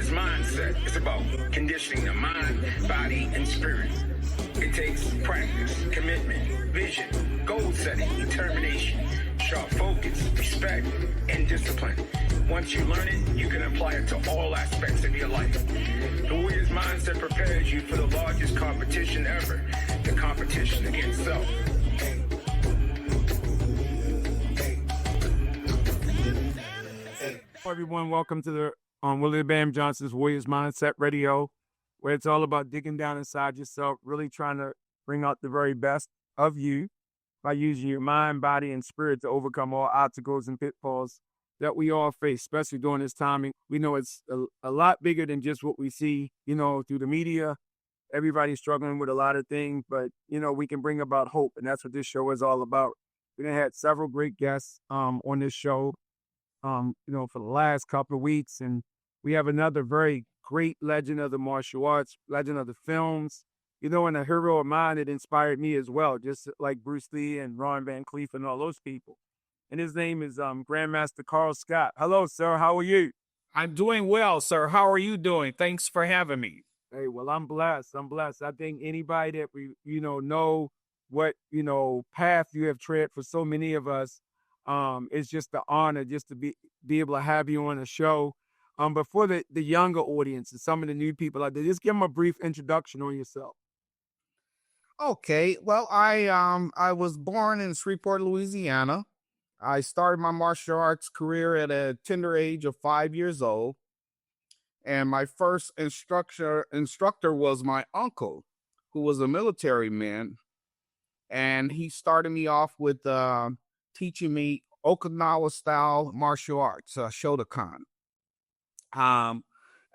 Warrior's mindset is about conditioning the mind, body, and spirit. It takes practice, commitment, vision, goal setting, determination, sharp focus, respect, and discipline. Once you learn it, you can apply it to all aspects of your life. The Warrior's mindset prepares you for the largest competition ever, the competition against self. Hello, everyone. Welcome to the Willie Bam Johnson's Warriors Mindset Radio, where it's all about digging down inside yourself, really trying to bring out the very best of you by using your mind, body, and spirit to overcome all obstacles and pitfalls that we all face, especially during this time. We know it's a lot bigger than just what we see, through the media. Everybody's struggling with a lot of things, but, we can bring about hope, and that's what this show is all about. We done had several great guests on this show. For the last couple of weeks. And we have another very great legend of the martial arts, legend of the films, and a hero of mine that inspired me as well, just like Bruce Lee and Ron Van Cleef and all those people. And his name is Grandmaster Carl Scott. Hello, sir. How are you? I'm doing well, sir. How are you doing? Thanks for having me. Hey, well, I'm blessed. I think anybody that know what, path you have tread for so many of us, it's just an honor just to be able to have you on the show. But for the younger audience and some of the new people out there, just give them a brief introduction on yourself. Okay. Well, I was born in Shreveport, Louisiana. I started my martial arts career at a tender age of 5 years old. And my first instructor was my uncle, who was a military man. And he started me off with teaching me Okinawa-style martial arts, Shotokan. And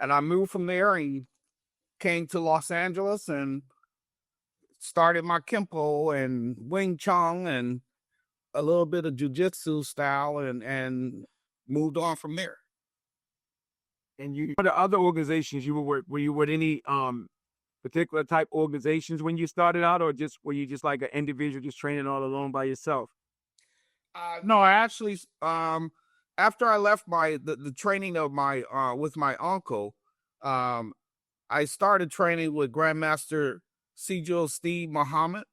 I moved from there and came to Los Angeles and started my Kempo and Wing Chun and a little bit of Jiu-Jitsu style and moved on from there. And what the other organizations you were you with any particular type organizations when you started out, or were you just like an individual just training all alone by yourself? No, I actually, after I left the training of with my uncle, I started training with Grandmaster Steve Muhammad.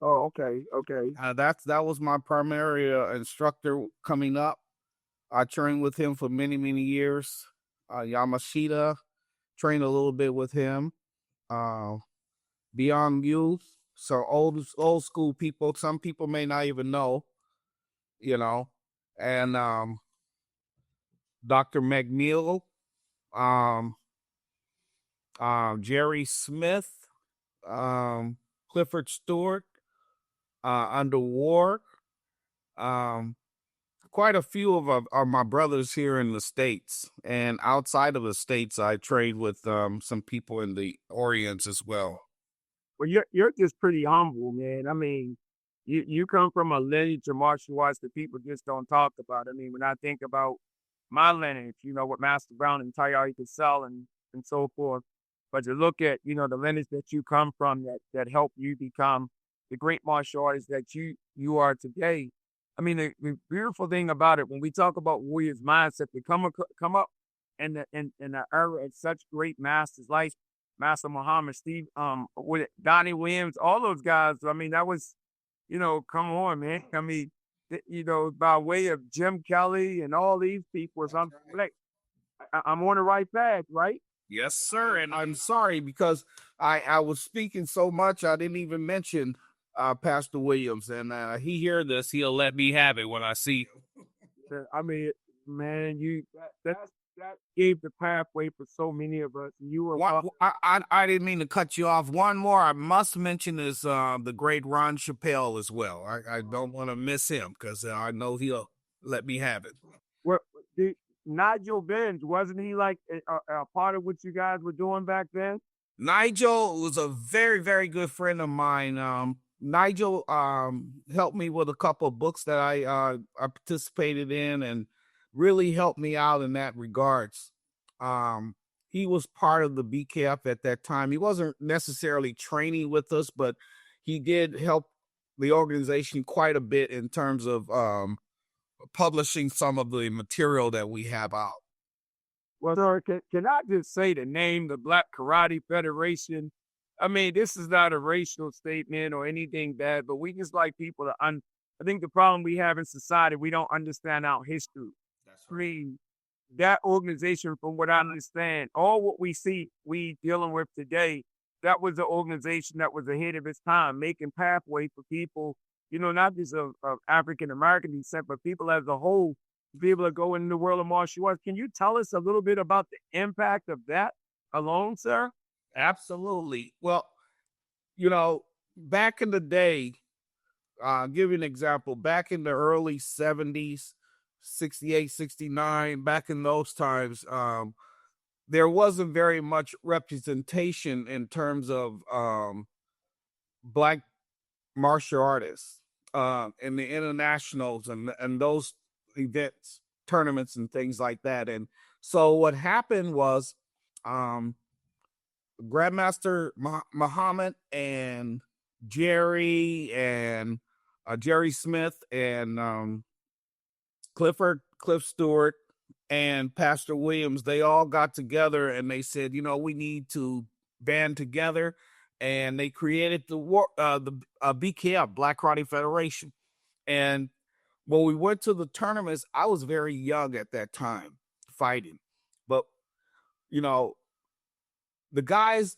Oh, okay. That was my primary instructor coming up. I trained with him for many, many years. Yamashita, trained a little bit with him. Beyond Youth, so old school people. Some people may not even know. And Dr. McNeil, Jerry Smith, Clifford Stewart, under Ward, quite a few of my brothers here in the States, and outside of the States, I trained with some people in the Orient as well. Well, you're just pretty humble, man. I mean, you come from a lineage of martial arts that people just don't talk about. I mean, when I think about my lineage, with Master Brown and Tayari Cassell and so forth, but to look at, the lineage that you come from that helped you become the great martial artist that you are today. I mean, the beautiful thing about it, when we talk about Warriors mindset, they come up in the era of such great masters like Master Muhammad, Steve, with Donnie Williams, all those guys. I mean, that was, come on, man. I mean, by way of Jim Kelly and all these people, I'm on the right path, right? Yes, sir. And I'm sorry because I was speaking so much, I didn't even mention Pastor Williams. And he hear this, he'll let me have it when I see him. I mean, man, that gave the pathway for so many of us. You were. I didn't mean to cut you off. One more I must mention is the great Ron Chappelle as well. I don't want to miss him because I know he'll let me have it. Well, Nigel Benz, wasn't he like a part of what you guys were doing back then? Nigel was a very, very good friend of mine. Nigel helped me with a couple of books that I participated in and really helped me out in that regards. He was part of the BKF at that time. He wasn't necessarily training with us, but he did help the organization quite a bit in terms of publishing some of the material that we have out. Well, sir, can I just say the name, the Black Karate Federation? I mean, this is not a racial statement or anything bad, but we just like people to I think the problem we have in society, we don't understand our history. That's I mean, that organization, from what I understand, all what we dealing with today, that was an organization that was ahead of its time, making pathway for people, not just of African American descent, but people as a whole to be able to go into the world of martial arts. Can you tell us a little bit about the impact of that alone, sir? Absolutely. Well, back in the day, I'll give you an example. Back in the early 70s, 68, 69, back in those times, there wasn't very much representation in terms of black martial artists in the internationals and those events, tournaments, and things like that. And so what happened was Grandmaster Muhammad and Jerry Smith and Cliff Stewart and Pastor Williams, they all got together and they said, we need to band together, and they created the BKF, Black Karate Federation. And when we went to the tournaments, I was very young at that time fighting, but the guys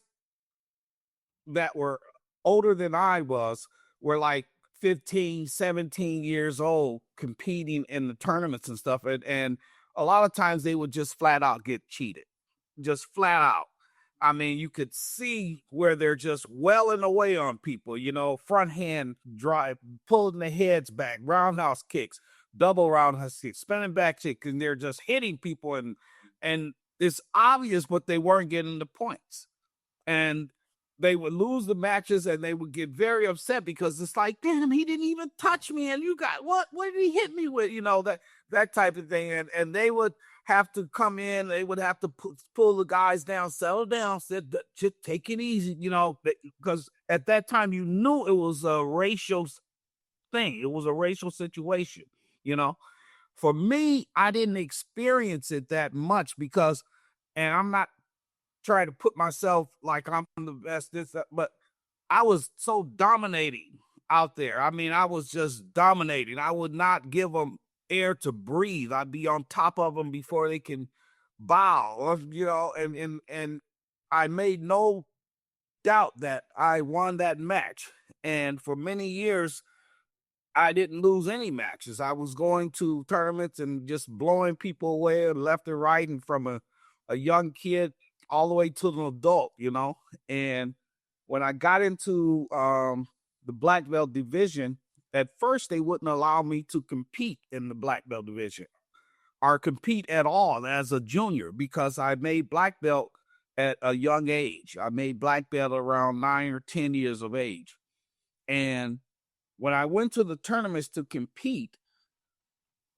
that were older than I was were like 15, 17 years old competing in the tournaments and stuff. And a lot of times they would just flat out get cheated, just flat out. I mean, you could see where they're just welling away on people, front hand drive, pulling the heads back, roundhouse kicks, double roundhouse kicks, spinning back kick, and they're just hitting people. And it's obvious, but they weren't getting the points. And they would lose the matches and they would get very upset because it's like, damn, he didn't even touch me. And you got, what did he hit me with? That type of thing. And they would have to come in. They would have to pull the guys down, settle down, said, just take it easy, because at that time you knew it was a racial thing. It was a racial situation, For me, I didn't experience it that much because, and I'm not trying to put myself like I'm the best, but I was so dominating out there. I mean, I was just dominating. I would not give them air to breathe. I'd be on top of them before they can bow, and I made no doubt that I won that match. And for many years, I didn't lose any matches. I was going to tournaments and just blowing people away left and right, and from a young kid all the way to an adult, And when I got into the black belt division, at first they wouldn't allow me to compete in the black belt division or compete at all as a junior because I made black belt at a young age. I made black belt around 9 or 10 years of age. And when I went to the tournaments to compete,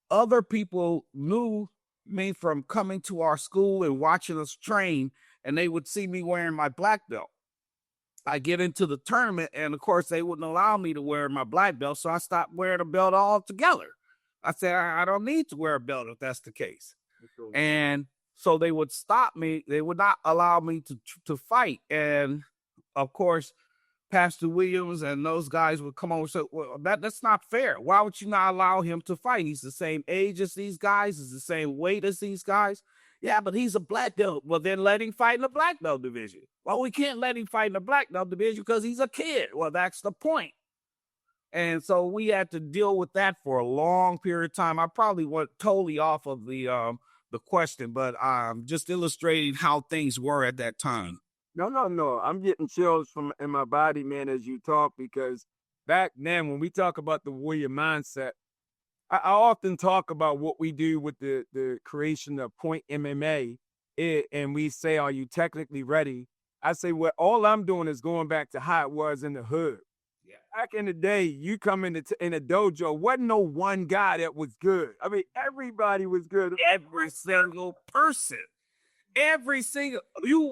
other people knew me from coming to our school and watching us train, and they would see me wearing my black belt. I get into the tournament, and of course, they wouldn't allow me to wear my black belt, so I stopped wearing a belt altogether. I said, I don't need to wear a belt if that's the case. And so they would stop me. They would not allow me to fight. And of course, Pastor Williams and those guys would come over and say, well, that's not fair. Why would you not allow him to fight? He's the same age as these guys. He's the same weight as these guys. Yeah, but he's a black belt. Well, then let him fight in the black belt division. Well, we can't let him fight in the black belt division because he's a kid. Well, that's the point. And so we had to deal with that for a long period of time. I probably went totally off of the question, but I'm just illustrating how things were at that time. No. I'm getting chills in my body, man, as you talk, because back then, when we talk about the warrior mindset, I often talk about what we do with the creation of Point MMA, and we say, are you technically ready? I say, well, all I'm doing is going back to how it was in the hood. Yeah. Back in the day, you come in a dojo, wasn't no one guy that was good. I mean, everybody was good. Every single person. You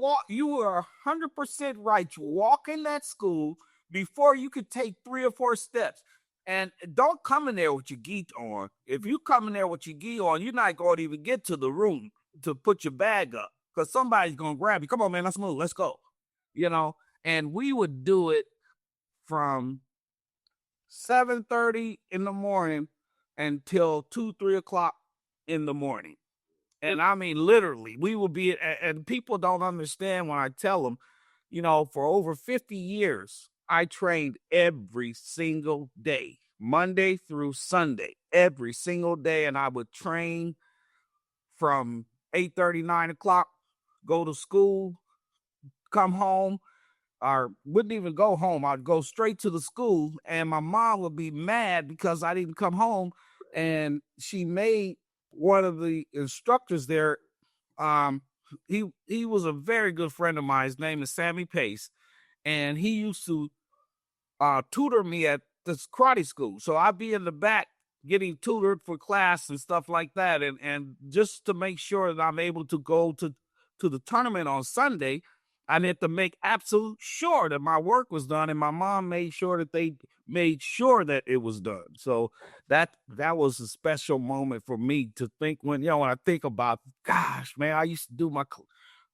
were 100% right. You walk in that school before you could take 3 or 4 steps. And don't come in there with your gi on. If you come in there with your gi on, you're not going to even get to the room. to put your bag up because somebody's gonna grab you. Come on, man, let's move, let's go. And we would do it from 7:30 in the morning until 2-3 o'clock in the morning. And I mean, literally, we would be, and people don't understand when I tell them, for over 50 years, I trained every single day, Monday through Sunday, every single day. And I would train from 8:30, 9 o'clock, go to school, come home, or wouldn't even go home. I'd go straight to the school, and my mom would be mad because I didn't come home. And she made one of the instructors there. He was a very good friend of mine. His name is Sammy Pace, and he used to tutor me at this karate school. So I'd be in the back getting tutored for class and stuff like that, and just to make sure that I'm able to go to the tournament on Sunday, I had to make absolute sure that my work was done, and my mom made sure that they made sure that it was done. So that was a special moment for me to think when I think about, gosh, man, I used to do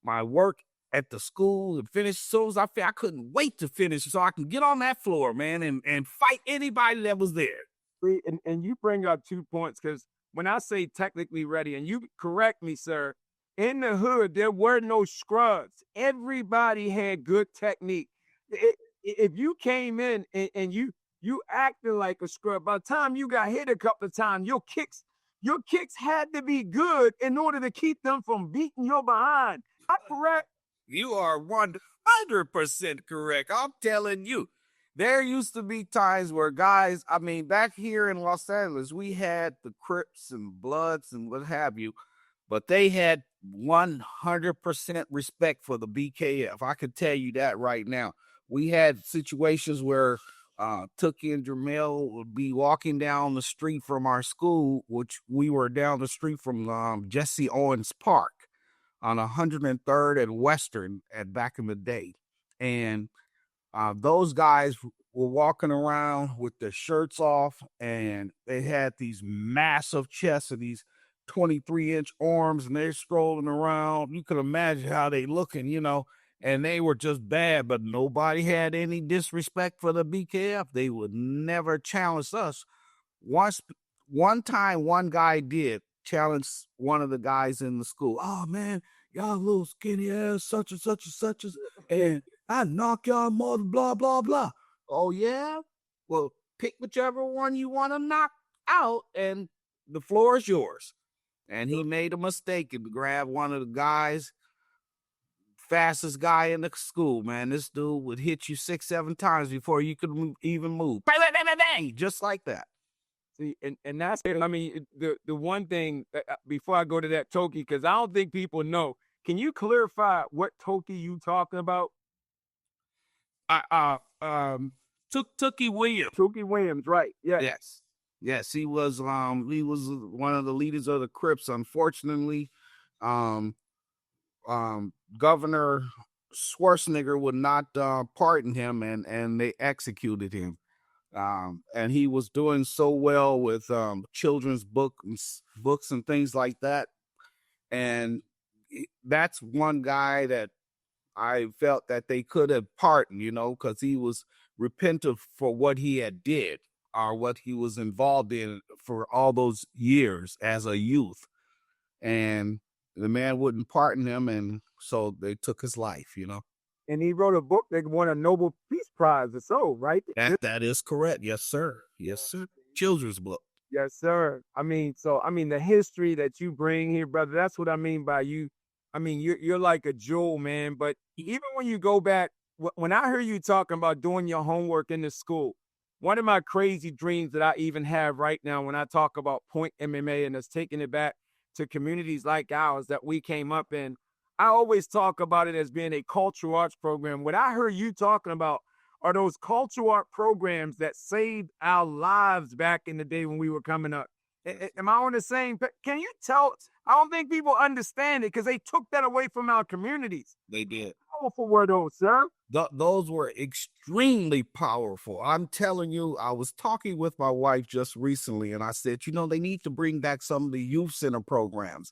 my work at the school and finish as soon as I couldn't wait to finish so I can get on that floor, man, and fight anybody that was there. And you bring up 2 points, because when I say technically ready, and you correct me, sir, in the hood, there were no scrubs. Everybody had good technique. If you came in and you acted like a scrub, by the time you got hit a couple of times, your kicks had to be good in order to keep them from beating your behind. I'm correct? You are 100% correct. I'm telling you. There used to be times where guys, back here in Los Angeles, we had the Crips and Bloods and what have you, but they had 100% respect for the BKF. I could tell you that right now. We had situations where Tookie and Jamel would be walking down the street from our school, which we were down the street from Jesse Owens Park on 103rd and Western back in the day. And those guys were walking around with their shirts off, and they had these massive chests and these 23-inch arms, and they're strolling around. You could imagine how they looking, and they were just bad, but nobody had any disrespect for the BKF. They would never challenge us. One time, one guy did challenge one of the guys in the school. Oh, man, y'all little skinny ass, such and such and such, and I knock y'all mother, blah, blah, blah. Oh, yeah? Well, pick whichever one you want to knock out, and the floor is yours. And he made a mistake and grabbed one of the guys, fastest guy in the school, man. This dude would hit you 6-7 times before you could even move. Bang, bang, bang, bang, just like that. See, and that's, the one thing, before I go to that Toki, because I don't think people know. Can you clarify what Toki you talking about? Tookie Williams. Tookie Williams, right? Yeah. Yes. He was one of the leaders of the Crips. Unfortunately, Governor Schwarzenegger would not pardon him, and they executed him. And he was doing so well with children's books and things like that. And that's one guy that I felt that they could have pardoned, because he was repentant for what he had did or what he was involved in for all those years as a youth. And the man wouldn't pardon him, and so they took his life, And he wrote a book that won a Nobel Peace Prize or so, right? That is correct. Yes, sir. Yes, sir. Children's book. Yes, sir. The history that you bring here, brother, that's what I mean by you. You're like a jewel, man. But even when you go back, when I hear you talking about doing your homework in the school, one of my crazy dreams that I even have right now when I talk about Point MMA and us taking it back to communities like ours that we came up in, I always talk about it as being a cultural arts program. What I heard you talking about are those cultural art programs that saved our lives back in the day when we were coming up. Am I on the same? Can you tell? I don't think people understand it because they took that away from our communities. They did. powerful were those, sir? Those were extremely powerful. I'm telling you, I was talking with my wife just recently, and I said, they need to bring back some of the youth center programs.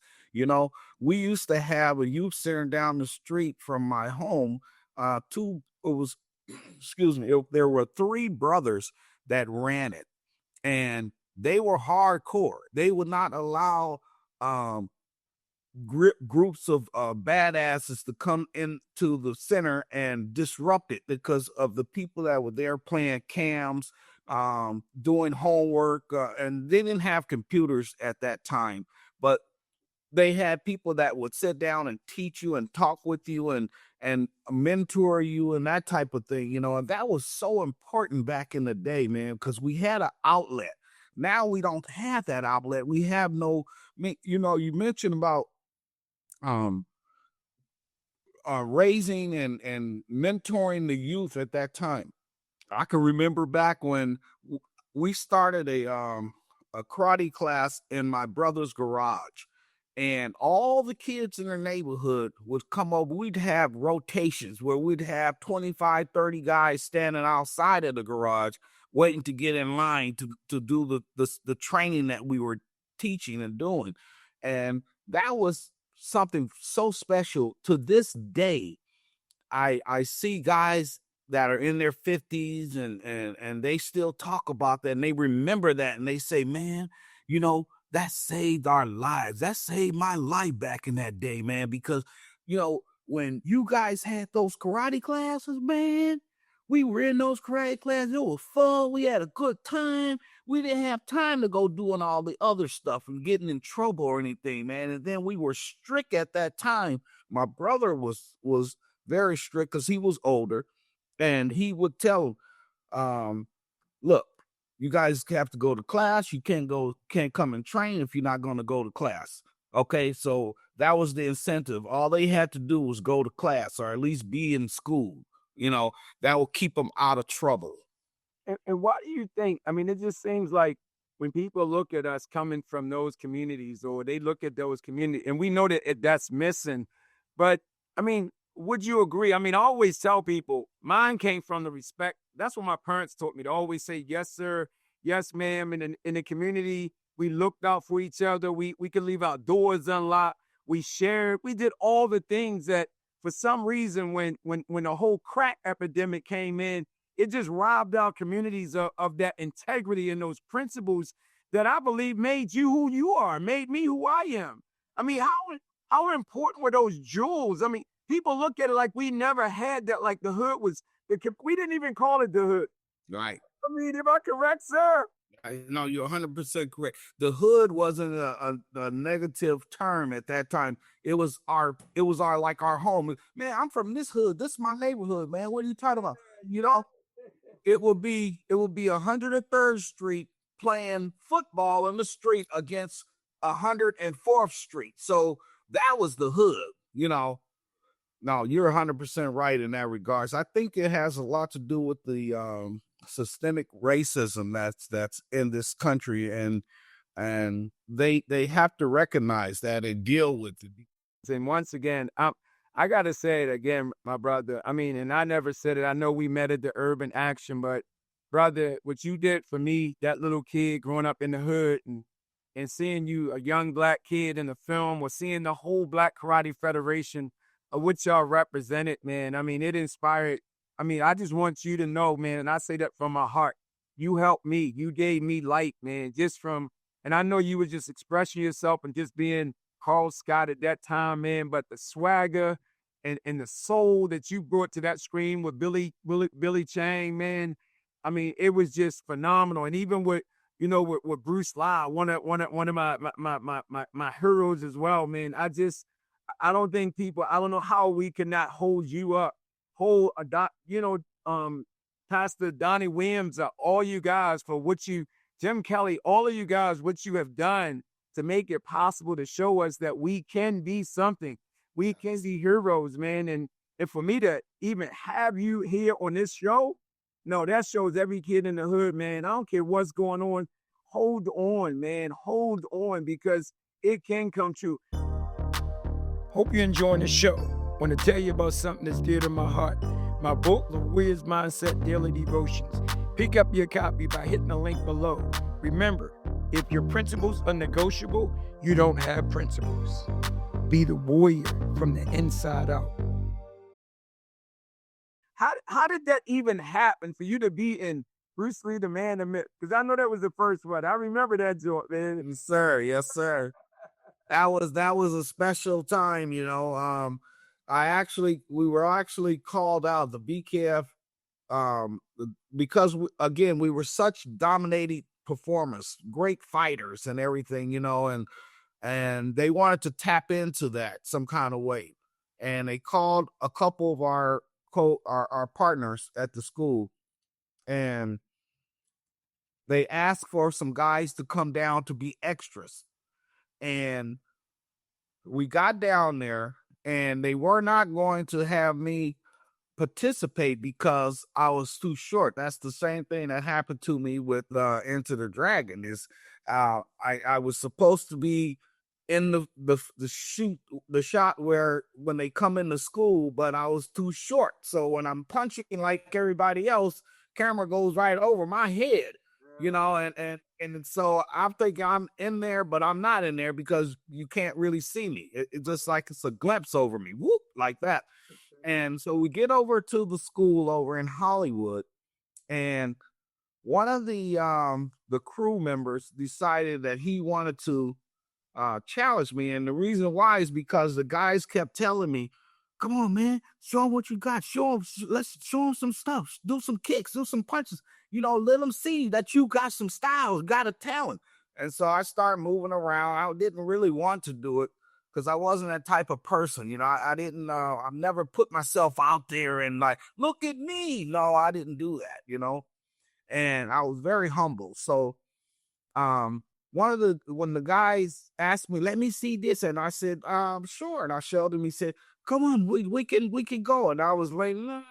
We used to have a youth center down the street from my home. Excuse me, there were 3 brothers that ran it, and they were hardcore. They would not allow groups of badasses to come into the center and disrupt it because of the people that were there playing cams, doing homework, and they didn't have computers at that time, but they had people that would sit down and teach you and talk with you and mentor you and that type of thing, and that was so important back in the day, man, because we had an outlet. Now we don't have that outlet. We have no, you mentioned about raising and mentoring the youth at that time. I can remember back when we started a karate class in my brother's garage, and all the kids in the neighborhood would come over. We'd have rotations where we'd have 25, 30 guys standing outside of the garage waiting to get in line to do the training that we were teaching and doing. And that was something so special. To this day, I see guys that are in their 50s and they still talk about that, and they remember that, and they say, man, that saved our lives. That saved my life back in that day, man, because, when you guys had those karate classes, man, we were in those karate classes. It was fun. We had a good time. We didn't have time to go doing all the other stuff and getting in trouble or anything, man. And then we were strict at that time. My brother was very strict because he was older, and he would tell them, look, you guys have to go to class. You can't come and train if you're not going to go to class. Okay, so that was the incentive. All they had to do was go to class, or at least be in school. That will keep them out of trouble. And why do you think? I mean, it just seems like when people look at us coming from those communities, or they look at those communities, and we know that that's missing. But I mean, would you agree? I mean, I always tell people mine came from the respect. That's what my parents taught me, to always say, yes, sir, yes, ma'am. In the community, we looked out for each other. We could leave our doors unlocked. We shared. We did all the things that, for some reason, when the whole crack epidemic came in, it just robbed our communities of that integrity and those principles that I believe made you who you are, made me who I am. I mean, how important were those jewels? I mean, people look at it like we never had that, like the hood was, we didn't even call it the hood. Right. I mean, am I correct, sir? No, you're 100% correct. The hood wasn't a negative term at that time. It was our like our home. Man, I'm from this hood. This is my neighborhood, man. What are you talking about? It would be 103rd Street playing football in the street against 104th Street. So that was the hood, No, you're 100% right in that regards. I think it has a lot to do with the systemic racism that's in this country, and they have to recognize that and deal with it. And once again, I gotta say it again, my brother. I mean, and I never said it. I know we met at the Urban Action, but brother, what you did for me, that little kid growing up in the hood, and seeing you, a young black kid in the film, or seeing the whole Black Karate Federation of what y'all represented, man. I mean, it inspired. I mean, I just want you to know, man, and I say that from my heart. You helped me. You gave me light, man, and I know you were just expressing yourself and just being Carl Scott at that time, man, but the swagger and the soul that you brought to that screen with Billy Chang, man, I mean, it was just phenomenal. And even with Bruce Lee, one of my heroes as well, man. I don't know how we cannot hold you up, Pastor Donnie Williams, all you guys for what Jim Kelly, all of you guys, what you have done to make it possible to show us that we can be something. We can be heroes, man. And for me to even have you here on this show, no, that shows every kid in the hood, man. I don't care what's going on. Hold on, man. Hold on, because it can come true. Hope you're enjoying the show. want to tell you about something that's dear to my heart. My book, The Warrior's Mindset Daily Devotions. Pick up your copy by hitting the link below. Remember, if your principles are negotiable, you don't have principles. Be the warrior from the inside out. How did that even happen for you to be in Bruce Lee, the Man, the Myth? Because I know that was the first one. I remember that joint, man. Yes, sir. Yes, sir. That was a special time, you know. We were actually called out, the BKF, because we were such dominating performers, great fighters and everything, you know, and they wanted to tap into that some kind of way. And they called a couple of our partners at the school, and they asked for some guys to come down to be extras. And we got down there, and they were not going to have me participate because I was too short. That's the same thing that happened to me with Enter the Dragon. I was supposed to be in the shot where when they come into school, but I was too short. So when I'm punching like everybody else, camera goes right over my head, you know, and so I'm thinking I'm in there, but I'm not in there because you can't really see me. It's just like it's a glimpse over me, whoop, like that. And so we get over to the school over in Hollywood, and one of the crew members decided that he wanted to challenge me. And the reason why is because the guys kept telling me, come on, man, show them what you got. Let's show them some stuff. Do some kicks, do some punches. You know, let them see that you got some style, got a talent. And so I started moving around. I didn't really want to do it because I wasn't that type of person. You know, I never put myself out there and like, look at me. No, I didn't do that, you know, and I was very humble. So, when the guys asked me, let me see this. And I said, sure. And I showed him, he said, come on, we can go. And I was like, no,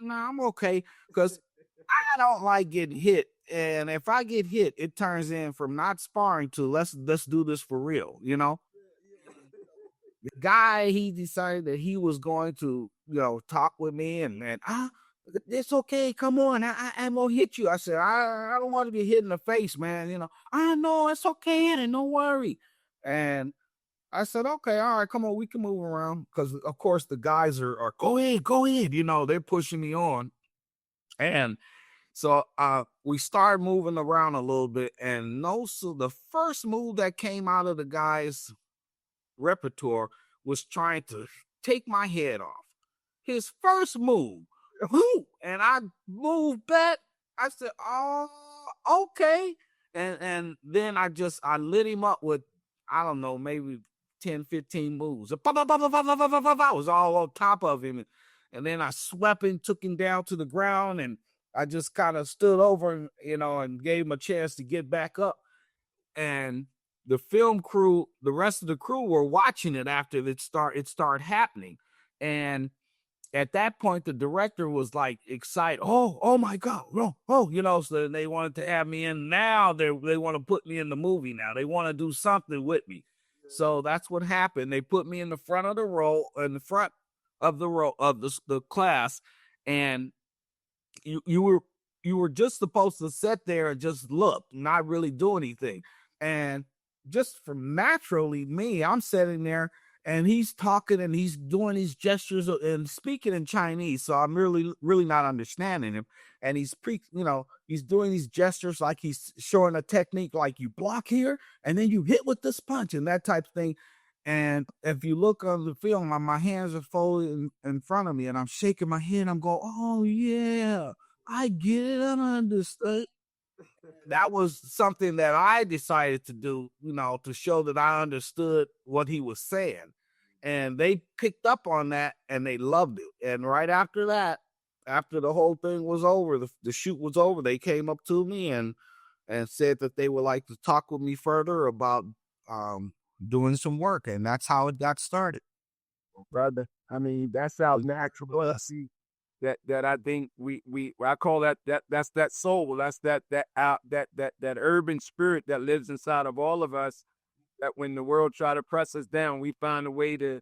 I'm okay. Because I don't like getting hit. And if I get hit, it turns in from not sparring to let's do this for real, you know? The guy, he decided that he was going to, you know, talk with me and it's okay. Come on. I'm going to hit you. I said, I don't want to be hit in the face, man. You know, I know it's okay. And don't worry. And I said, okay, all right, come on. We can move around. Because, of course, the guys are go ahead. You know, they're pushing me on. And so we started moving around a little bit. And so the first move that came out of the guys' repertoire was trying to take my head off. His first move. And I moved back. I said, oh, okay. And then I lit him up with, I don't know, maybe 10, 15 moves. I was all on top of him. And then I swept him, took him down to the ground, and I just kind of stood over him, you know, and gave him a chance to get back up. And the film crew, the rest of the crew were watching it after it started happening. And at that point, the director was like excited. Oh my God. Oh, you know, so they wanted to have me in. Now they want to put me in the movie now. They want to do something with me. So that's what happened. They put me in the front of the row, in the front of the row of the class. And you were just supposed to sit there and just look, not really do anything. And just from naturally me, I'm sitting there and he's talking and he's doing these gestures and speaking in Chinese. So I'm really not understanding him. And he's he's doing these gestures like he's showing a technique, like you block here and then you hit with this punch and that type of thing. And if you look on the film, my hands are folded in front of me and I'm shaking my head. I'm going, oh yeah, I get it. I understand. That was something that I decided to do, you know, to show that I understood what he was saying. And they picked up on that and they loved it. And right after that, after the whole thing was over, the shoot was over, they came up to me and said that they would like to talk with me further about doing some work. And that's how it got started. Brother, I mean, that sounds natural. See, that I think I call that's that soul. That's that urban spirit that lives inside of all of us. That when the world try to press us down, we find a way to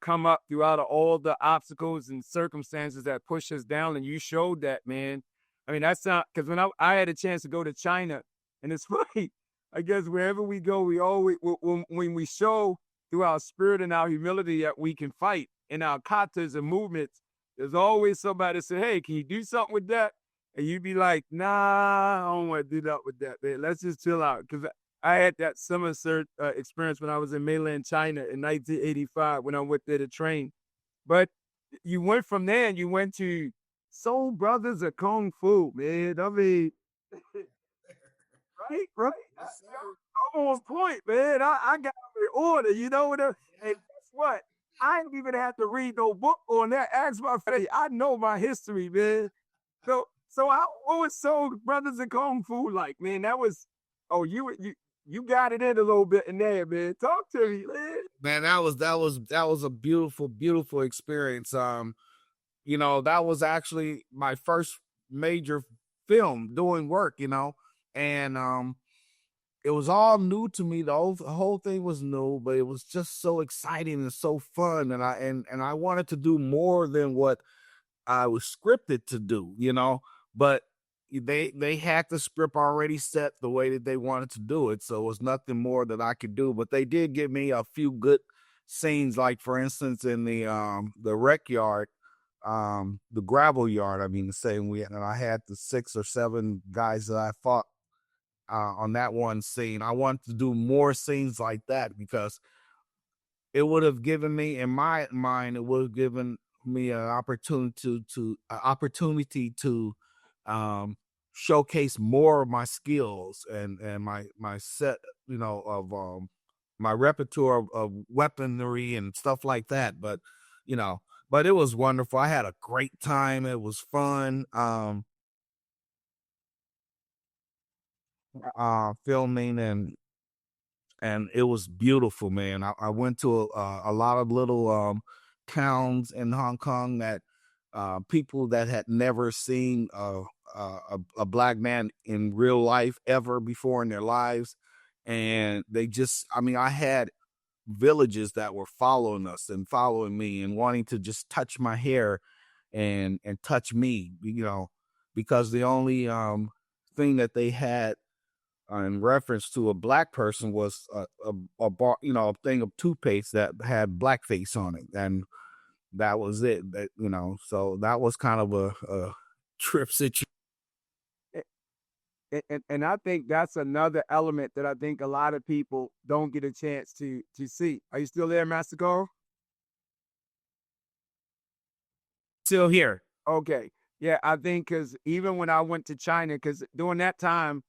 come up throughout all the obstacles and circumstances that push us down. And you showed that, man. I mean, that's not because when I had a chance to go to China, and it's funny, I guess wherever we go, we always, when we show through our spirit and our humility that we can fight in our katas and movements, there's always somebody say, hey, can you do something with that? And you'd be like, nah, I don't want to do that with that, man. Let's just chill out. Because I had that summer experience when I was in mainland China in 1985 when I went there to train. But you went from there and you went to Soul Brothers of Kung Fu, man. I mean, right? I'm on point, man. I got them in order, and guess what? I ain't even have to read no book on that. Ask my friend. I know my history, man. What was Soul Brothers of Kung Fu like, man? That was, you got it in a little bit in there, man. Talk to me, man. Man, that was a beautiful, beautiful experience. That was actually my first major film doing work, and it was all new to me. The whole thing was new, but it was just so exciting and so fun, and I wanted to do more than what I was scripted to do, but they had the script already set the way that they wanted to do it, so it was nothing more that I could do. But they did give me a few good scenes, like for instance in the rec yard, the gravel yard. I mean, the same we, and I had the 6 or 7 guys that I fought on that one scene. I wanted to do more scenes like that because it would have given me, in my mind, it would have given me an opportunity to showcase more of my skills and my set, of my repertoire of weaponry and stuff like that. But it was wonderful. I had a great time. It was fun. Filming and it was beautiful, man. I went to a lot of little towns in Hong Kong that people that had never seen a black man in real life ever before in their lives, and I had villages that were following us and following me and wanting to just touch my hair and touch me, because the only thing that they had in reference to a black person was a bar, a thing of toothpaste that had blackface on it, and that was it. So that was kind of a trip situation. And I think that's another element that I think a lot of people don't get a chance to see. Are you still there, Master Carl? Still here. Okay. Yeah, I think because even when I went to China, because during that time,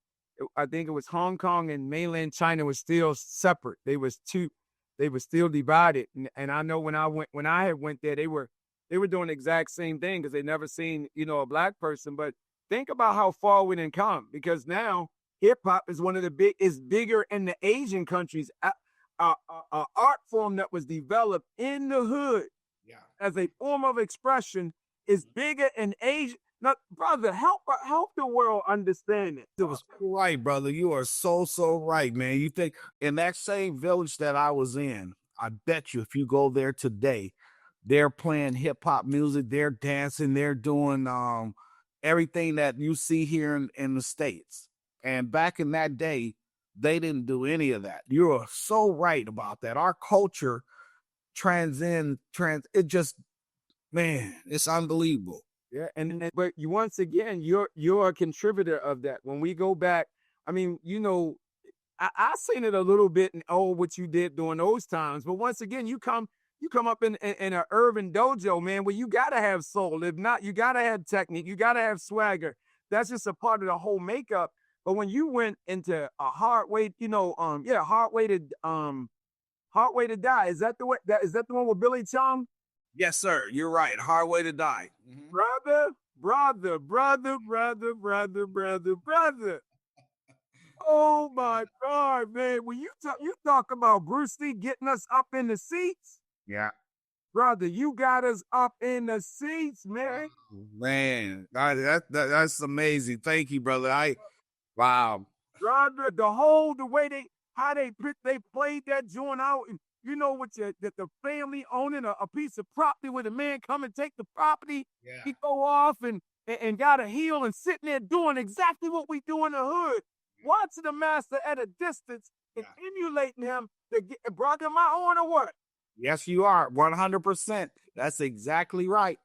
I think it was Hong Kong and mainland China was still separate. They were still divided. And I know when I had went there, they were doing the exact same thing because they never seen, a black person. But think about how far we didn't come, because now hip hop is is bigger in the Asian countries. Art form that was developed in the hood as a form of expression is bigger in Asia. Now, brother, help the world understand it. It was right, brother. You are so right, man. You think in that same village that I was in, I bet you if you go there today, they're playing hip hop music, they're dancing, they're doing everything that you see here in the States. And back in that day, they didn't do any of that. You are so right about that. Our culture it just, man, it's unbelievable. Yeah, but once again, you're a contributor of that. When we go back, I mean, I seen it a little bit in what you did during those times. But once again, you come up in an urban dojo, man, where you gotta have soul. If not, you gotta have technique. You gotta have swagger. That's just a part of the whole makeup. But when you went into a hard way, hard way to die. Is that the one with Billy Chung? Yes, sir. You're right. Hard Way to Die. Mm-hmm. Brother. Oh my God, man. When you talk about Bruce Lee getting us up in the seats. Yeah. Brother, you got us up in the seats, man. Man, that's amazing. Thank you, brother. Wow. Brother, the way they played that joint out, you know, with the family owning a piece of property where the man come and take the property, he go off and got a heel and sitting there doing exactly what we do in the hood, watching the master at a distance and emulating him to get, brother, am I on or what? Yes, you are 100%. That's exactly right.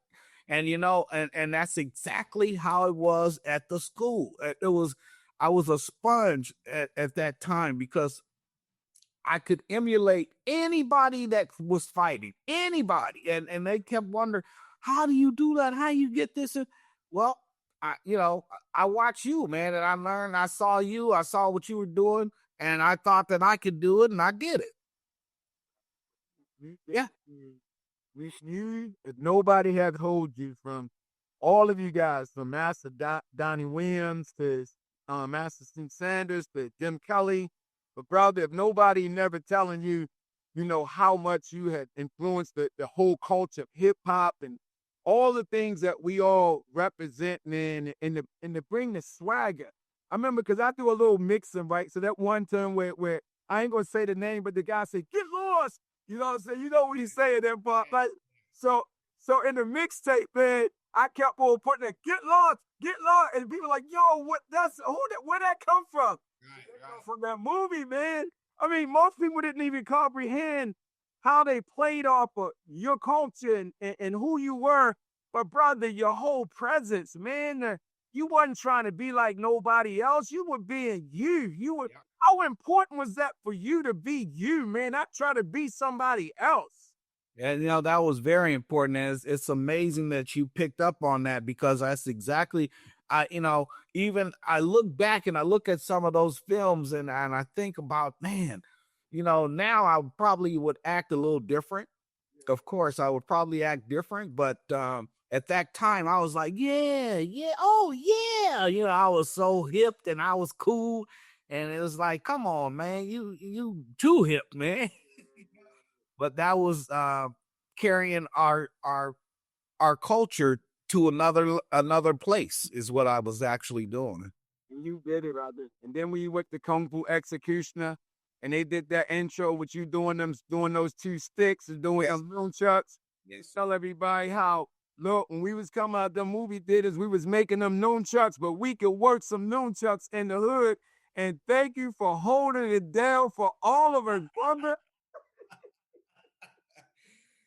And you know, and that's exactly how it was at the school. It was, I was a sponge at that time because I could emulate anybody that was fighting, anybody. And they kept wondering, how do you do that? How you get this? Well, I watched you, man, and I learned, I saw you, I saw what you were doing, and I thought that I could do it, and I did it. Yeah. Wish you, if nobody had told you, from all of you guys, from Master Donnie Williams to Master Steve Sanders to Jim Kelly, but brother, if nobody never telling you, you know, how much you had influenced the whole culture of hip hop and all the things that we all represent, man, and to bring the swagger. I remember because I do a little mixing, right? So that one time where I ain't gonna say the name, but the guy said, "Get lost." You know what I'm saying? You know what he's saying there, but like, so in the mixtape, man, I kept on putting that "Get lost, get lost," and people like, "Yo, what? That's who? Where that come from?" From that movie, man. I mean, most people didn't even comprehend how they played off of your culture and who you were. But brother, your whole presence, man, you wasn't trying to be like nobody else. You were being you. You were. How important was that for you to be you, man? Not try to be somebody else. And you know, that was very important. And it's amazing that you picked up on that, because that's exactly, even I look back and I look at some of those films and I think about, man, now I probably would act a little different. Of course, I would probably act different, but at that time I was like, yeah, oh yeah, I was so hip and I was cool, and it was like, come on, man, you too hip, man. But that was carrying our culture to another place is what I was actually doing. And you did it, brother. And then when you went to Kung Fu Executioner and they did that intro with you doing those two sticks and doing them nunchucks. Yes. Tell everybody how, look, when we was coming out the movie theaters, we was making them nunchucks, but we could work some nunchucks in the hood. And thank you for holding it down for all of us, brother.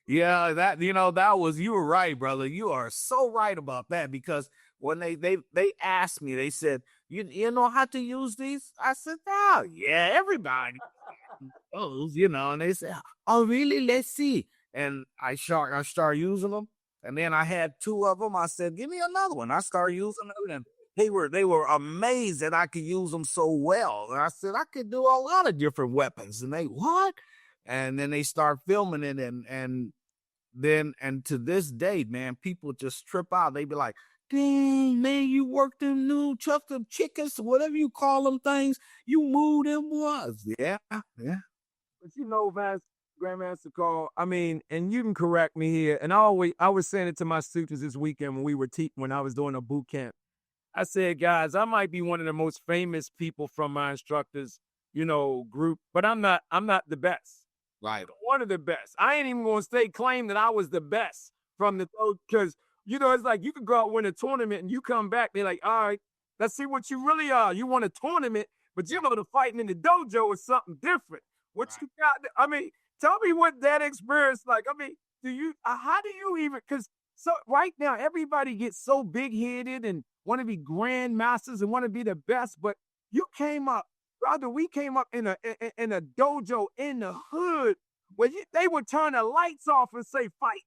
Yeah, that was, you were right, brother. You are so right about that, because when they asked me, they said, you know how to use these? I said, oh yeah, everybody knows, and they said, oh really? Let's see. And I started using them, and then I had two of them. I said, give me another one. I started using them, and they were amazed that I could use them so well. And I said, I could do a lot of different weapons. And they, what? And then they start filming it, and to this day, man, people just trip out. They be like, dang, man, you work them new chuck them chickens, whatever you call them things, you move them was. Yeah. But man, Grandmaster Carl, I mean, and you can correct me here, and I was saying it to my students this weekend when we were when I was doing a boot camp. I said, guys, I might be one of the most famous people from my instructors, group, but I'm not the best. Right. One of the best. I ain't even going to claim that I was the best from the, because, it's like you could go out win a tournament and you come back, they're like, all right, let's see what you really are. You won a tournament, but the fighting in the dojo is something different. What you got? I mean, tell me what that experience like. I mean, how do you even, because so right now everybody gets so big-headed and want to be grandmasters and want to be the best, but you came up, brother, we came up in a dojo in the hood where they would turn the lights off and say fight.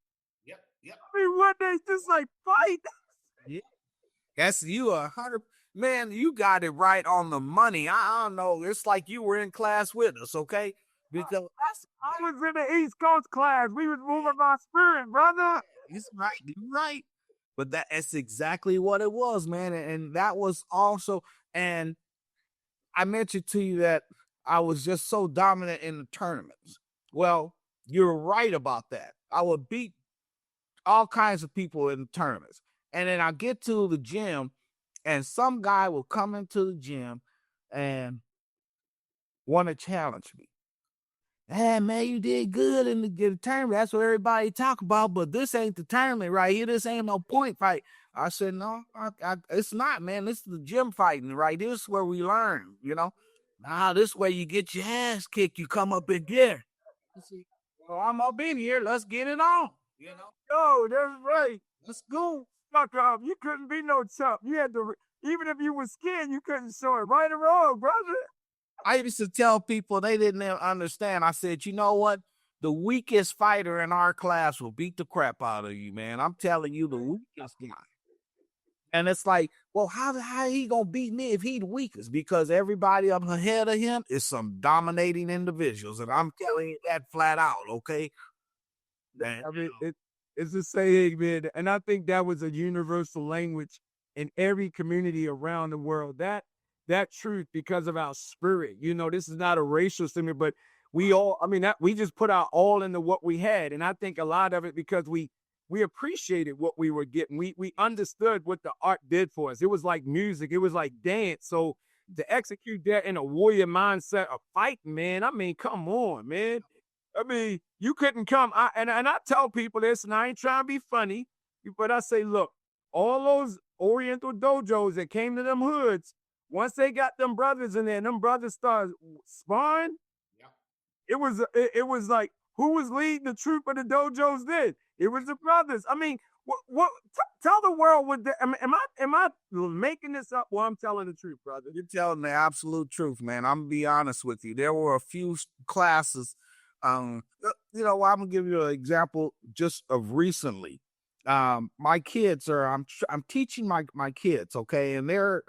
Yep. I mean, what, they just like fight? Yeah. Yes, you 100. Man, you got it right on the money. I don't know. It's like you were in class with us, okay? Because I was in the East Coast class. We was moving my spirit, brother. It's right. You're right. But that's exactly what it was, man. And that was also, and I mentioned to you that I was just so dominant in the tournaments. Well, you're right about that. I would beat all kinds of people in the tournaments. And then I get to the gym and some guy will come into the gym and want to challenge me. Hey, man, you did good in the tournament. That's what everybody talk about, but this ain't the tournament right here. This ain't no point fight. I said, no, it's not, man. This is the gym fighting, right? This is where we learn, Nah, this way you get your ass kicked. You come up in here. Well, I'm up in here. Let's get it on, Yo, that's right. Let's go. Fuck off. You couldn't be no chump. You had to, even if you was scared, you couldn't show it. Right or wrong, brother. I used to tell people they didn't understand. I said, you know what? The weakest fighter in our class will beat the crap out of you, man. I'm telling you, the weakest guy. And it's like, well, how he gonna beat me if he the weakest? Because everybody up ahead of him is some dominating individuals, and I'm telling you that flat out, okay? I mean, it's the saying, man, and I think that was a universal language in every community around the world. That truth, because of our spirit. This is not a racial statement, but we all, we just put our all into what we had. And I think a lot of it because we appreciated what we were getting. We understood what the art did for us. It was like music. It was like dance. So to execute that in a warrior mindset of fighting, man, come on, man. You couldn't come. And I tell people this, and I ain't trying to be funny, but I say, look, all those Oriental dojos that came to them hoods, once they got them brothers in there, and them brothers started sparring, it was like, who was leading the troop of the dojos then? It was the brothers. Tell the world what am I making this up? Well, I'm telling the truth, brother. You're telling the absolute truth, man. I'm gonna be honest with you. There were a few classes. I'm gonna give you an example just of recently. My kids I'm teaching my kids, okay, and they're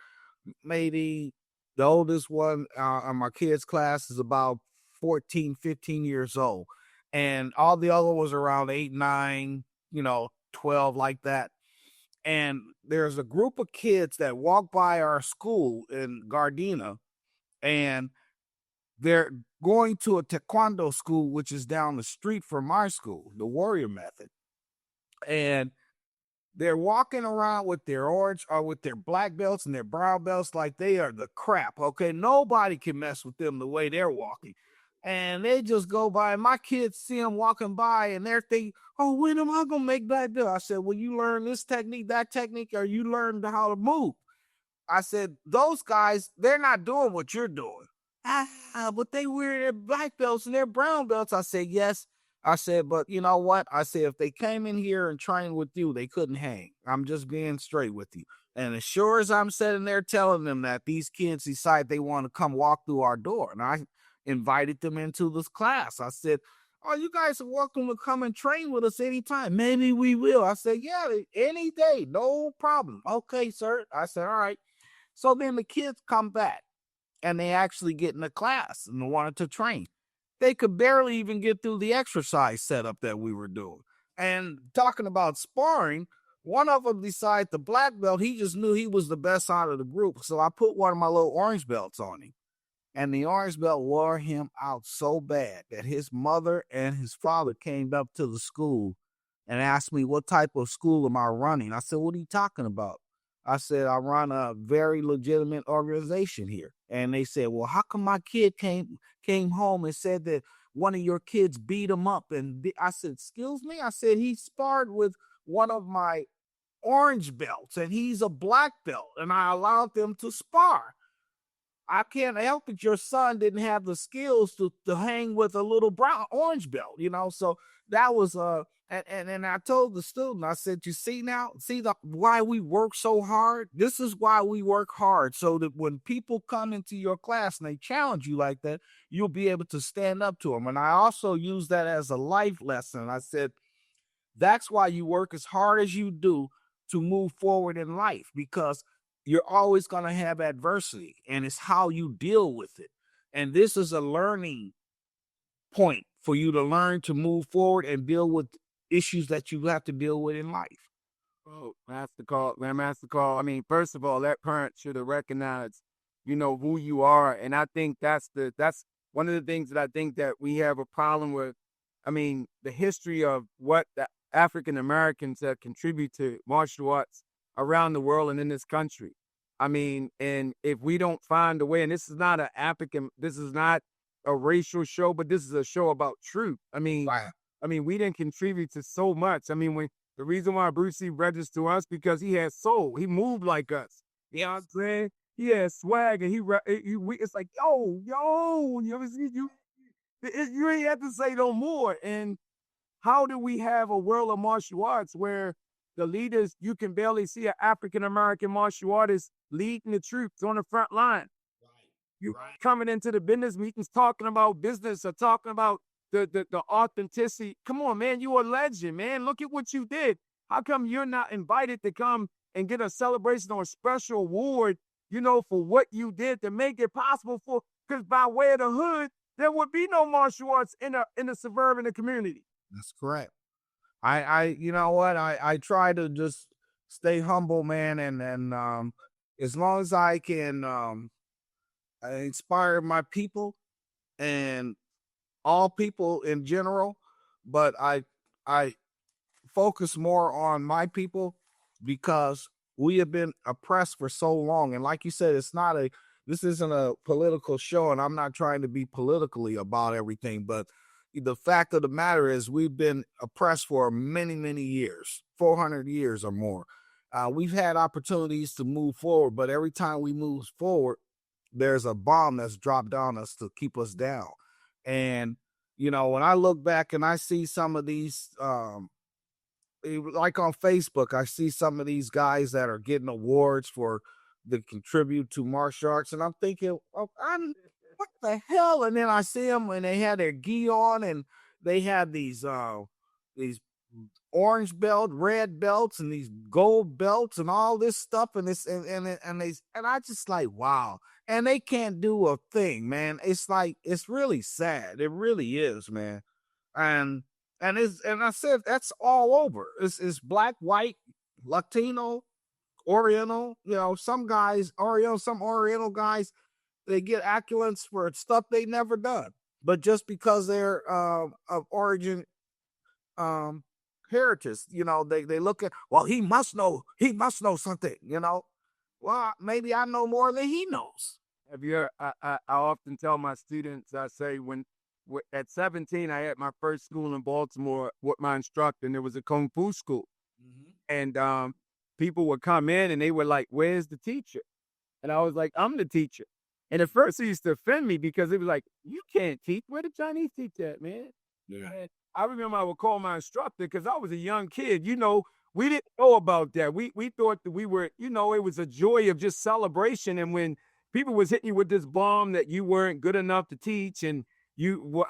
maybe the oldest one in my kids' class is about 14, 15 years old. And all the other ones around 8, 9, 12, like that. And there's a group of kids that walk by our school in Gardena, and they're going to a taekwondo school, which is down the street from our school, the Warrior Method. And they're walking around with their orange or with their black belts and their brown belts like they are the crap, okay? Nobody can mess with them the way they're walking. And they just go by, and my kids see them walking by, and they're thinking, oh, when am I going to make that do? I said, well, you learn this technique, that technique, or you learn how to move. I said, those guys, they're not doing what you're doing. But they wear their black belts and their brown belts. I said, yes. I said, but you know what? I said, if they came in here and trained with you, they couldn't hang. I'm just being straight with you. And as sure as I'm sitting there telling them that, these kids decide they want to come walk through our door. And I invited them into this class. I said, oh, you guys are welcome to come and train with us anytime. Maybe we will. I said, yeah, any day, no problem. Okay, sir. I said, all right. So then the kids come back and they actually get in the class and wanted to train. They could barely even get through the exercise setup that we were doing. And talking about sparring, one of them decided the black belt, he just knew he was the best out of the group. So I put one of my little orange belts on him. And the orange belt wore him out so bad that his mother and his father came up to the school and asked me, what type of school am I running? I said, what are you talking about? I said, I run a very legitimate organization here. And they said, well, how come my kid came home and said that one of your kids beat him up? And I said, excuse me? I said, he sparred with one of my orange belts and he's a black belt, and I allowed them to spar. I can't help it your son didn't have the skills to hang with a little orange belt, So that was and I told the student, I said, you see now, why we work so hard? This is why we work hard, so that when people come into your class and they challenge you like that, you'll be able to stand up to them. And I also use that as a life lesson. I said, that's why you work as hard as you do to move forward in life, because you're always going to have adversity, and it's how you deal with it. And this is a learning point for you to learn to move forward and deal with issues that you have to deal with in life. Oh, Grandmaster Carl. First of all, that parent should have recognized, who you are. And I think that's one of the things that I think that we have a problem with. The history of what the African Americans have contributed to martial arts around the world and in this country. And if we don't find a way, and this is not a racial show, but this is a show about truth. Right. We didn't contribute to so much. When the reason why Bruce Lee registered to us because he had soul. He moved like us. You know what I'm saying? He had swag, and it's like you ain't have to say no more. And how do we have a world of martial arts where the leaders, you can barely see an African American martial artist leading the troops on the front line? You coming into the business meetings talking about business or talking about the authenticity. Come on, man, you a legend, man. Look at what you did. How come you're not invited to come and get a celebration or a special award, for what you did to make it possible for, because by way of the hood, there would be no martial arts in the suburban community. That's correct. You know what? I try to just stay humble, man, and as long as I can I inspire my people and all people in general, but I focus more on my people because we have been oppressed for so long. And like you said, this isn't a political show, and I'm not trying to be politically about everything, but the fact of the matter is we've been oppressed for many, many years, 400 years or more. We've had opportunities to move forward, but every time we move forward, there's a bomb that's dropped on us to keep us down. And, when I look back and I see some of these, like on Facebook, I see some of these guys that are getting awards for the contribute to martial arts. And I'm thinking, what the hell? And then I see them and they had their gi on and they had these orange belt, red belts, and these gold belts and all this stuff. And I just like, wow. And they can't do a thing, man. It's like, it's really sad. It really is, man. And I said, that's all over. It's black, white, Latino, Oriental, some guys, some Oriental guys, they get accolades for stuff they never done. But just because they're of origin, heritage, they look at, well, he must know something, Well, maybe I know more than he knows. Have you I often tell my students, I say at 17, I had my first school in Baltimore with my instructor, and there was a Kung Fu school. Mm-hmm. And people would come in and they were like, where's the teacher? And I was like, I'm the teacher. And at first it used to offend me because it was like, you can't teach. Where the Chinese teach at, man? Yeah. And I remember I would call my instructor because I was a young kid. We didn't know about that. We thought that we were, it was a joy of just celebration. And when people was hitting you with this bomb that you weren't good enough to teach and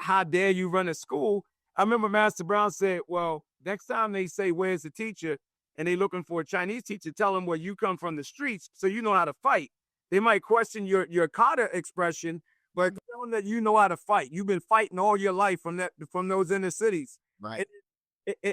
how dare you run a school? I remember Master Brown said, well, next time they say, where's the teacher? And they looking for a Chinese teacher, tell them, well, you come from the streets, so you know how to fight. They might question your kata expression, but tell them that you know how to fight. You've been fighting all your life from those inner cities. Right.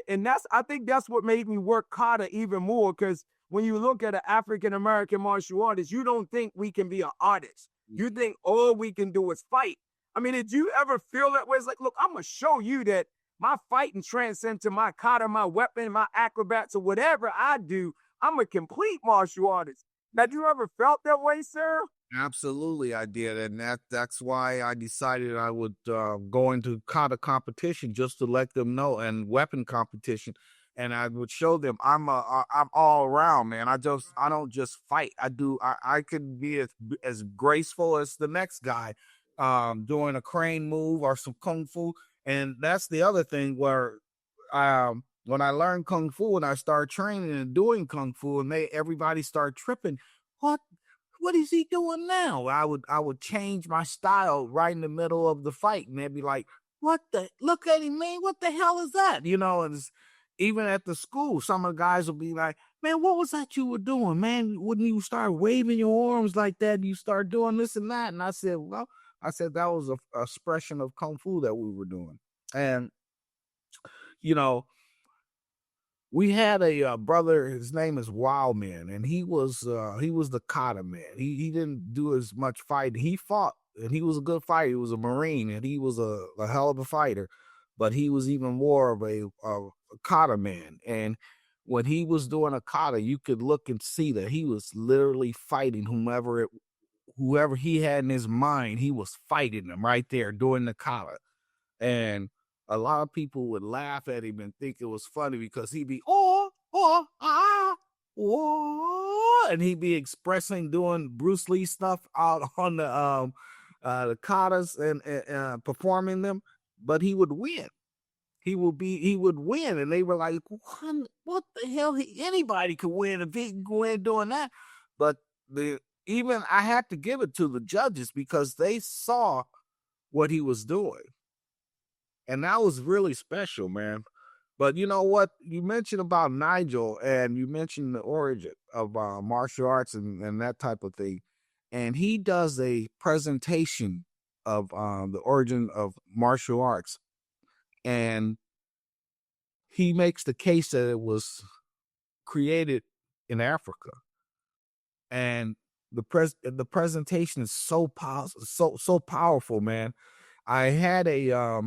And I think that's what made me work kata even more, because when you look at an African-American martial artist, you don't think we can be an artist. You think all we can do is fight. Did you ever feel that way? It's like, look, I'm going to show you that my fighting transcends to my kata, my weapon, my acrobats, or whatever I do. I'm a complete martial artist. Have you ever felt that way, sir? Absolutely, I did. And that's why I decided I would go into kata competition, just to let them know, and weapon competition. And I would show them I'm all around, man. I don't just fight. I could be as graceful as the next guy, doing a crane move or some kung fu. And that's the other thing where, when I learned kung fu and I started training and doing kung fu, and everybody started tripping, what is he doing now? I would change my style right in the middle of the fight, and they'd be like, look at him, man, what the hell is that? And even at the school, some of the guys will be like, man, what was that you were doing, man? Wouldn't you start waving your arms like that? You start doing this and that. And I said, that was a expression of kung fu that we were doing. And, we had a brother, his name is Wild Man, and he was the kata man. He didn't do as much fighting. He fought, and he was a good fighter. He was a Marine, and he was a hell of a fighter, but he was even more of a kata man. And when he was doing a kata, you could look and see that he was literally fighting whoever he had in his mind, he was fighting them right there doing the kata. And a lot of people would laugh at him and think it was funny because he'd be, and he'd be expressing, doing Bruce Lee stuff out on the katas and performing them, but he would win. He would win, and they were like, "What the hell? Anybody could win if he can go in doing that." But even I had to give it to the judges because they saw what he was doing, and that was really special, man. But you know what? You mentioned about Nigel, and you mentioned the origin of martial arts and that type of thing, and he does a presentation of the origin of martial arts. And he makes the case that it was created in Africa, and the presentation is so powerful, man. I had a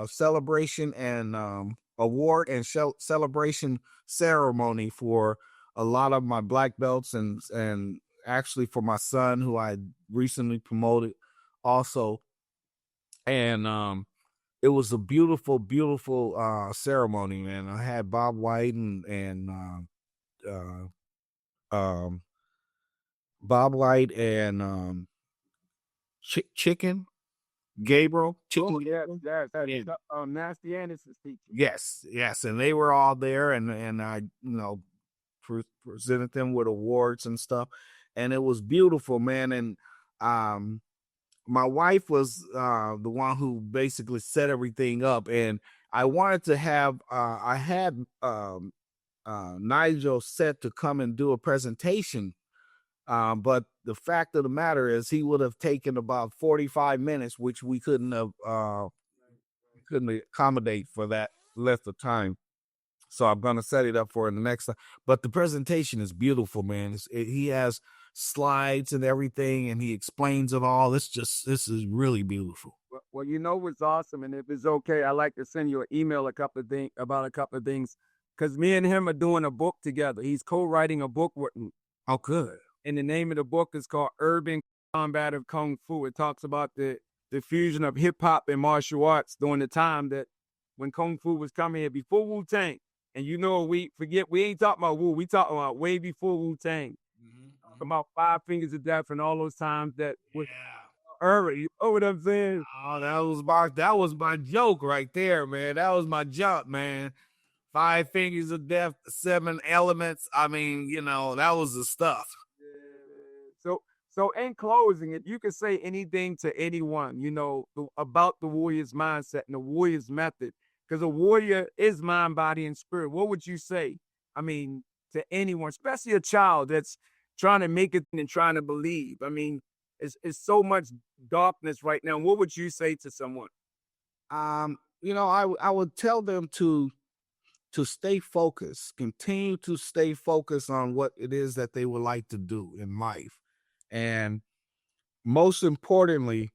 celebration and award and celebration ceremony for a lot of my black belts and actually for my son, who I recently promoted also, and it was a beautiful, beautiful ceremony, man. I had Bob White and Bob White and Chicken Gabriel. Oh, yes. Nasty Anderson's teacher. Yes, and they were all there, and I, presented them with awards and stuff, and it was beautiful, man. And my wife was the one who basically set everything up, and I wanted to have I had Nigel set to come and do a presentation, but the fact of the matter is he would have taken about 45 minutes, which we couldn't accommodate for that length of time. So I'm gonna set it up for the next time. But the presentation is beautiful, man. He has slides and everything, and he explains it all. This is really beautiful. Well, you know what's awesome, and if it's okay, I'd like to send you an email about a couple of things, because me and him are doing a book together. He's co-writing a book with me. Oh, good. And the name of the book is called Urban Combative Kung Fu. It talks about the fusion of hip hop and martial arts during the time that when Kung Fu was coming here before Wu-Tang. And we ain't talking about Wu, we talking about way before Wu-Tang. About 5 Fingers of Death and all those times that was early. You know what I'm saying? Oh, that was my joke right there, man. That was my jump, man. 5 Fingers of Death, 7 Elements. I mean, that was the stuff. So in closing, if you could say anything to anyone, about the warrior's mindset and the warrior's method, because a warrior is mind, body, and spirit, what would you say? I mean, to anyone, especially a child that's trying to make it and trying to believe. I mean, it's so much darkness right now. What would you say to someone? I would tell them to stay focused, continue to stay focused on what it is that they would like to do in life. And most importantly,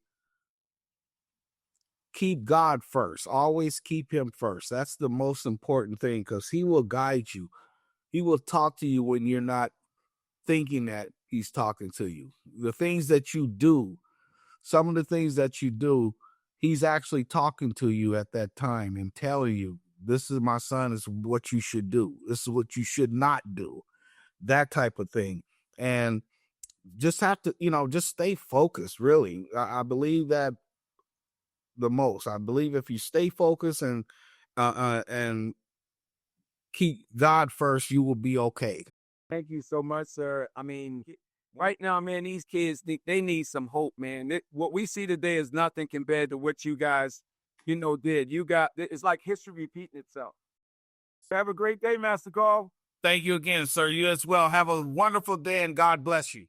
keep God first. Always keep him first. That's the most important thing, because he will guide you. He will talk to you when you're not thinking that he's talking to you. The things that you do, some of the things that you do, he's actually talking to you at that time and telling you, this is, my son, is what you should do. This is what you should not do. That type of thing. And just have to, just stay focused, really. I believe that the most. I believe if you stay focused and keep God first, you will be okay. Thank you so much, sir. I mean, right now, man, these kids, they need some hope, man. What we see today is nothing compared to what you guys, did. It's like history repeating itself. So have a great day, Master Carl. Thank you again, sir. You as well. Have a wonderful day, and God bless you.